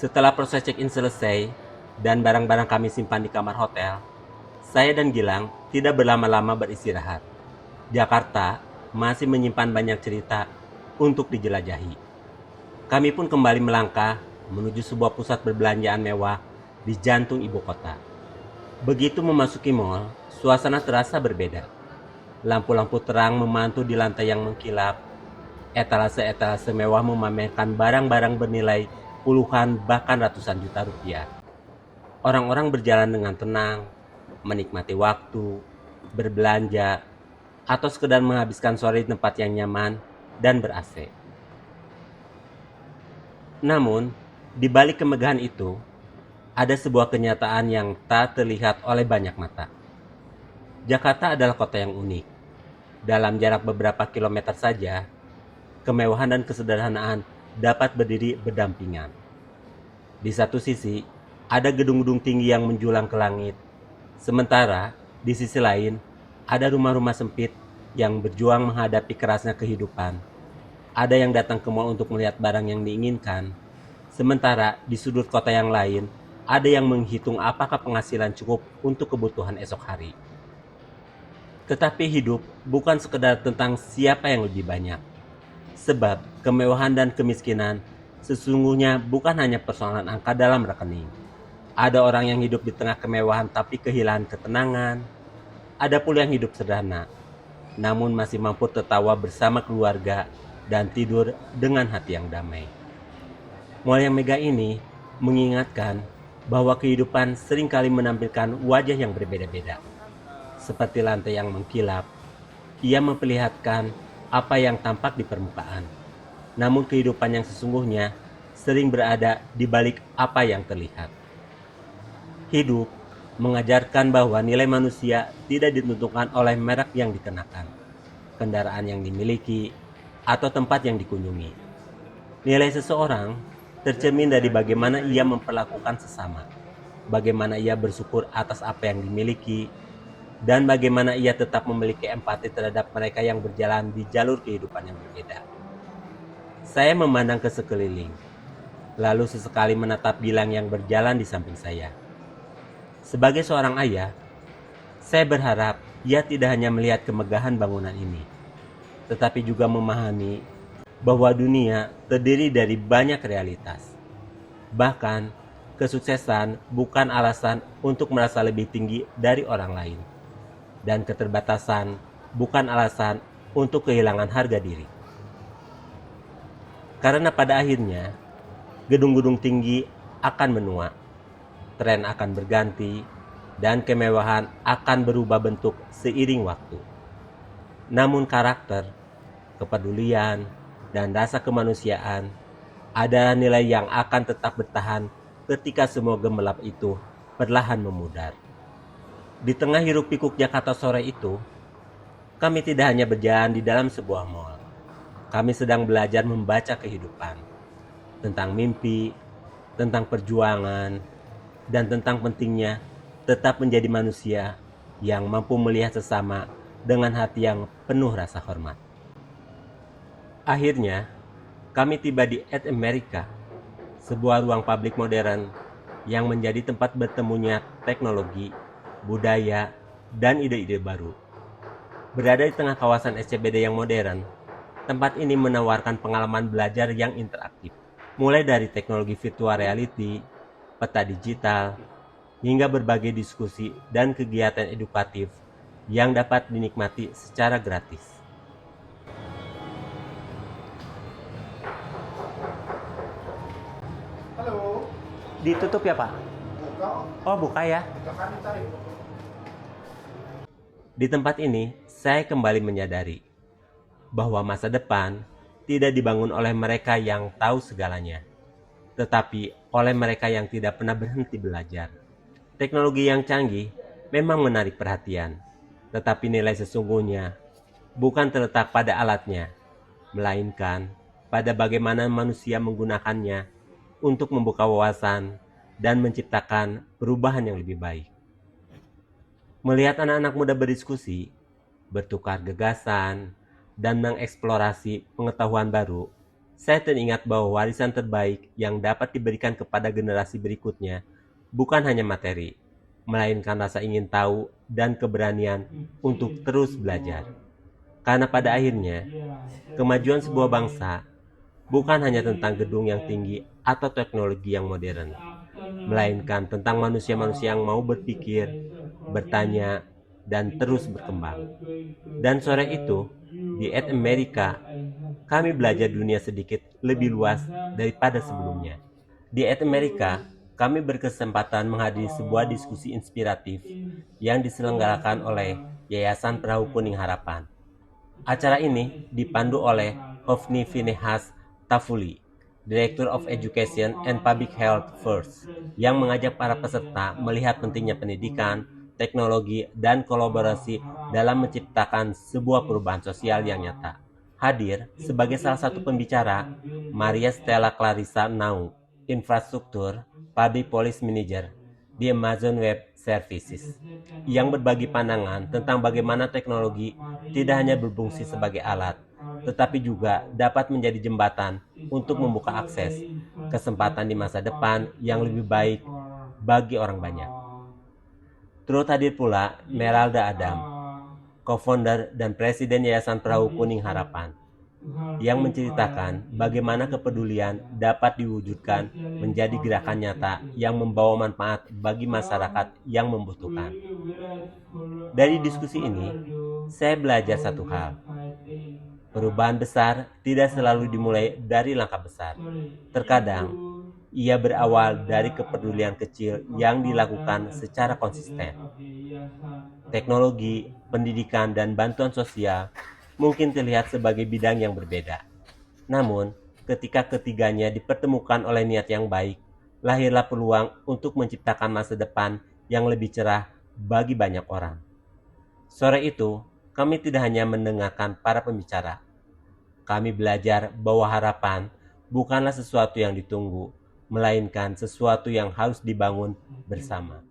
Setelah proses check-in selesai dan barang-barang kami simpan di kamar hotel, saya dan Gilang tidak berlama-lama beristirahat. Jakarta masih menyimpan banyak cerita untuk dijelajahi. Kami pun kembali melangkah menuju sebuah pusat perbelanjaan mewah di jantung ibu kota. Begitu memasuki mal, suasana terasa berbeda. Lampu-lampu terang memantul di lantai yang mengkilap. Etalase-etalase mewah memamerkan barang-barang bernilai puluhan bahkan ratusan juta rupiah. Orang-orang berjalan dengan tenang, menikmati waktu, berbelanja, atau sekedar menghabiskan sore di tempat yang nyaman dan ber-AC. Namun, di balik kemegahan itu, ada sebuah kenyataan yang tak terlihat oleh banyak mata. Jakarta adalah kota yang unik. Dalam jarak beberapa kilometer saja, kemewahan dan kesederhanaan dapat berdiri berdampingan. Di satu sisi, ada gedung-gedung tinggi yang menjulang ke langit. Sementara, di sisi lain, ada rumah-rumah sempit yang berjuang menghadapi kerasnya kehidupan. Ada yang datang ke mall untuk melihat barang yang diinginkan. Sementara, di sudut kota yang lain, ada yang menghitung apakah penghasilan cukup untuk kebutuhan esok hari. Tetapi hidup bukan sekedar tentang siapa yang lebih banyak. Sebab kemewahan dan kemiskinan sesungguhnya bukan hanya persoalan angka dalam rekening. Ada orang yang hidup di tengah kemewahan tapi kehilangan ketenangan. Ada pula yang hidup sederhana, namun masih mampu tertawa bersama keluarga dan tidur dengan hati yang damai. Mall yang megah ini mengingatkan bahwa kehidupan seringkali menampilkan wajah yang berbeda-beda. Seperti lantai yang mengkilap, ia memperlihatkan apa yang tampak di permukaan. Namun kehidupan yang sesungguhnya sering berada di balik apa yang terlihat. Hidup mengajarkan bahwa nilai manusia tidak ditentukan oleh merek yang dikenakan, kendaraan yang dimiliki, atau tempat yang dikunjungi. Nilai seseorang tercermin dari bagaimana ia memperlakukan sesama, bagaimana ia bersyukur atas apa yang dimiliki, dan bagaimana ia tetap memiliki empati terhadap mereka yang berjalan di jalur kehidupan yang berbeda. Saya memandang ke sekeliling, lalu sesekali menatap Gilang yang berjalan di samping saya. Sebagai seorang ayah, saya berharap ia tidak hanya melihat kemegahan bangunan ini, tetapi juga memahami bahwa dunia terdiri dari banyak realitas. Bahkan, kesuksesan bukan alasan untuk merasa lebih tinggi dari orang lain. Dan keterbatasan bukan alasan untuk kehilangan harga diri. Karena pada akhirnya, gedung-gedung tinggi akan menua, tren akan berganti, dan kemewahan akan berubah bentuk seiring waktu. Namun karakter, kepedulian, dan rasa kemanusiaan adalah nilai yang akan tetap bertahan ketika semua gemerlap itu perlahan memudar. Di tengah hiruk-pikuk Jakarta sore itu, kami tidak hanya berjalan di dalam sebuah mall. Kami sedang belajar membaca kehidupan, tentang mimpi, tentang perjuangan, dan tentang pentingnya tetap menjadi manusia yang mampu melihat sesama dengan hati yang penuh rasa hormat. Akhirnya, kami tiba di At America, sebuah ruang publik modern yang menjadi tempat bertemunya teknologi, budaya, dan ide-ide baru. Berada di tengah kawasan SCBD yang modern, tempat ini menawarkan pengalaman belajar yang interaktif, mulai dari teknologi virtual reality, peta digital, hingga berbagai diskusi dan kegiatan edukatif yang dapat dinikmati secara gratis. Halo, Ditutup ya, Pak? buka, Oh, buka ya. buka kan tarik. Di tempat ini, saya kembali menyadari bahwa masa depan tidak dibangun oleh mereka yang tahu segalanya, tetapi oleh mereka yang tidak pernah berhenti belajar. Teknologi yang canggih memang menarik perhatian, tetapi nilai sesungguhnya bukan terletak pada alatnya, melainkan pada bagaimana manusia menggunakannya untuk membuka wawasan dan menciptakan perubahan yang lebih baik. Melihat anak-anak muda berdiskusi, bertukar gagasan, dan mengeksplorasi pengetahuan baru, saya teringat bahwa warisan terbaik yang dapat diberikan kepada generasi berikutnya bukan hanya materi, melainkan rasa ingin tahu dan keberanian untuk terus belajar. Karena pada akhirnya, kemajuan sebuah bangsa bukan hanya tentang gedung yang tinggi atau teknologi yang modern, melainkan tentang manusia-manusia yang mau berpikir, bertanya, dan terus berkembang. Dan sore itu, di Ed America, kami belajar dunia sedikit lebih luas daripada sebelumnya. Di Ed America, kami berkesempatan menghadiri sebuah diskusi inspiratif yang diselenggarakan oleh Yayasan Perahu Kuning Harapan. Acara ini dipandu oleh Hofni Finehas Tafuli, Director of Education and Public Health First, yang mengajak para peserta melihat pentingnya pendidikan, teknologi, dan kolaborasi dalam menciptakan sebuah perubahan sosial yang nyata. Hadir sebagai salah satu pembicara, Maria Stella Clarissa Naung, Infrastruktur Public Policy Manager di Amazon Web Services, yang berbagi pandangan tentang bagaimana teknologi tidak hanya berfungsi sebagai alat, tetapi juga dapat menjadi jembatan untuk membuka akses, kesempatan di masa depan yang lebih baik bagi orang banyak. Turut hadir pula Meralda Adam, co-founder dan presiden Yayasan Perahu Kuning Harapan, yang menceritakan bagaimana kepedulian dapat diwujudkan menjadi gerakan nyata yang membawa manfaat bagi masyarakat yang membutuhkan. Dari diskusi ini, saya belajar satu hal. Perubahan besar tidak selalu dimulai dari langkah besar. Terkadang, ia berawal dari kepedulian kecil yang dilakukan secara konsisten. Teknologi, pendidikan, dan bantuan sosial mungkin terlihat sebagai bidang yang berbeda. Namun, ketika ketiganya dipertemukan oleh niat yang baik, lahirlah peluang untuk menciptakan masa depan yang lebih cerah bagi banyak orang. Sore itu, kami tidak hanya mendengarkan para pembicara. Kami belajar bahwa harapan bukanlah sesuatu yang ditunggu, melainkan sesuatu yang harus dibangun bersama.